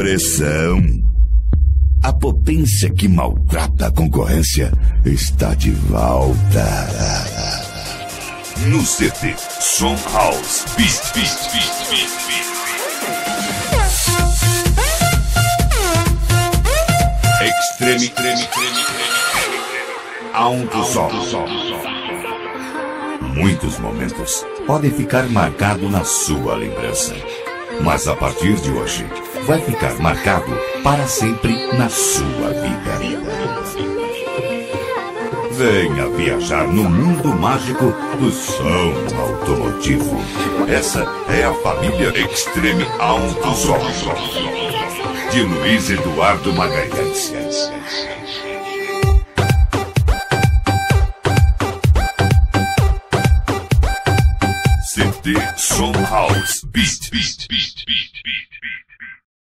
pressão. A potência que maltrata a concorrência está de volta. No CT Som House Beat. Extreme. Alto som. Muitos momentos podem ficar marcados na sua lembrança. Mas a partir de hoje, vai ficar marcado para sempre na sua vida. Venha viajar no mundo mágico do som automotivo. Essa é a família Extreme Alto Som, de Luiz Eduardo Magalhães. CT Som House Beat.